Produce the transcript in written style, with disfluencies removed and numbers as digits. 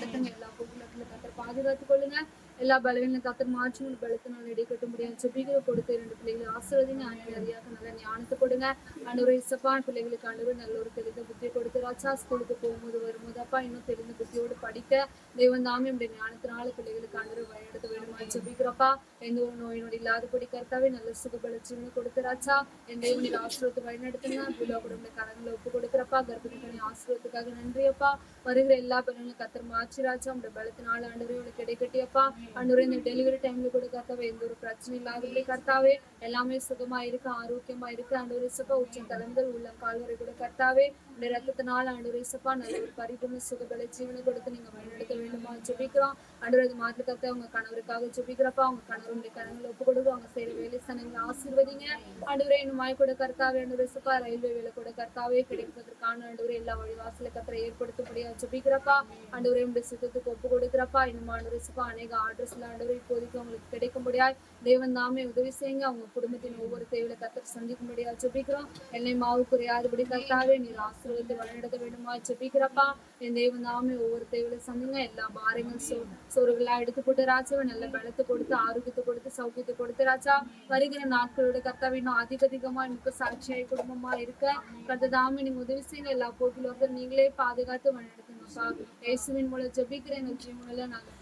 நடத்துங்க. எல்லா போக்குல கத்தர் பாதுகாத்துக் கொள்ளுங்க. எல்லா பலவீன கத்தர் மாற்றி பலத்தினால் இடைக்கட்ட முடியாது. ஜெபிக்கிற கொடுத்த 2 பிள்ளைகளை ஆசீர்வதிங்க. அறியாக்க நல்ல ஞானத்தை கொடுங்க. ஆண்டவரே இயேசப்பா, பிள்ளைகளுக்கு ஆண்டவரே நல்ல ஒரு தெரிந்த புத்தியை கொடுத்து ராஜா, ஸ்கூலுக்கு போகும்போது வரும்போது அப்பா இன்னும் தெரிந்த புத்தியோடு படிக்க தேவன் தாமே உடைய ஞானத்தினால பிள்ளைகளுக்கு ஆண்டவரை வழிநடத்த வேண்டுமா ஜெபிக்கிறப்பா. எந்த ஒரு நோய் நொடி இல்லாதபடி கர்த்தாவே நல்ல சுகபல ஜீவனை கொடுத்து ராஜா, என் தேவனுடைய ஆசீர்வாதத்தை வழிநடத்துங்க. பிள்ளைகளுடைய கரங்களை ஒப்பு கொடுக்கிறப்பா. கர்ப்பிணி ஆசீர்வாதத்துக்காக நன்றியப்பா. வருகிற எல்லா பலனும் கத்தர் மாற்றி ராஜா, உடைய பலத்தினால ஆண்டவரே உங்களுக்கு கிடைக்கட்டியப்பா. ஆண்டவரே இந்த டெலிவரி டைம்ல கூட கர்த்தாவே எந்த ஒரு பிரச்சனை இல்லாதபடி கர்த்தாவே எல்லாமே சுகமா இருக்கு, ஆரோக்கியமா இருக்கு. ஆண்டவரே சப்பா உச்ச தலைமுதல் உள்ள கால்வரை கூட கர்த்தாவே உடைய ரத்தத்தினால ஆண்டவரே சப்பா நல்ல ஒரு பரிபூர்ண சுகபல ஜீவனை கொடுத்து நீங்க வழிநடத்த வேண்டுமா ஜெபிக்கிறோம். ஆண்டவரே அது மாற்று கத்த உங்க கணவருக்காக ஜெபிக்கிறப்பா. அவங்க கணவருடைய கரங்களை ஒப்பு கொடுக்கும். அவங்க செய்யற வேலை சனங்களை ஆசீர்வதிங்க. ஆண்டவரே இன்னும் மாய் கூட கர்த்தாவே ஆண்டவரே சப்பா ரயில்வே வேலை கூட கர்த்தாவே கிடைப்பதற்கான ஆண்டவரே எல்லா வழிவாசல கத்தரை ஏற்படுத்தப்படியா ஜெபிக்கிறப்பா. ஆண்டவரே உடைய சித்தத்துக்கு ஒப்பு கொடுக்கிறப்பா. இன்னும் ஆண்டவரே சப்பா அநேக ஆர்டர்ஸ்ல ஆண்டவரே இப்போதைக்கு அவங்களுக்கு கிடைக்கும்படியா தேவன் தாமே உதவி செய்யுங்க. அவங்க குடும்பத்தின் ஒவ்வொரு தேவையில கத்தர் சந்திக்கும்படியா ஜெபிக்கிறோம். என்னை மாவு குறையாதபடி கர்த்தாவே நீர் ஆசீர்வாதத்தை வழிநடத்த வேண்டுமா ஜெபிக்கிறப்பா. என் தேவன் தாமே ஒவ்வொரு தேவையில சந்திங்க. எல்லா பாரங்கள் சோறுகளா எடுத்து போட்டு ராஜாவை நல்ல பலத்தை கொடுத்து ஆரோக்கியத்தை கொடுத்து சௌக்கியத்தை கொடுத்து ராஜா, வருகிற நாட்களோட கர்த்தாவே இன்னும் அதிகமா எனக்கு சாட்சியாய் குடும்பமா இருக்க கர்த்தர் தாமே நீங்க உதவி செய்யுங்க. எல்லா போட்டிலும் நீங்களே பாதுகாத்து வழிநடத்துங்கப்பா. இயேசுவின் மூலம் ஜெபிக்கிறேன். எங்கள் ஜீவனில் நாங்கள்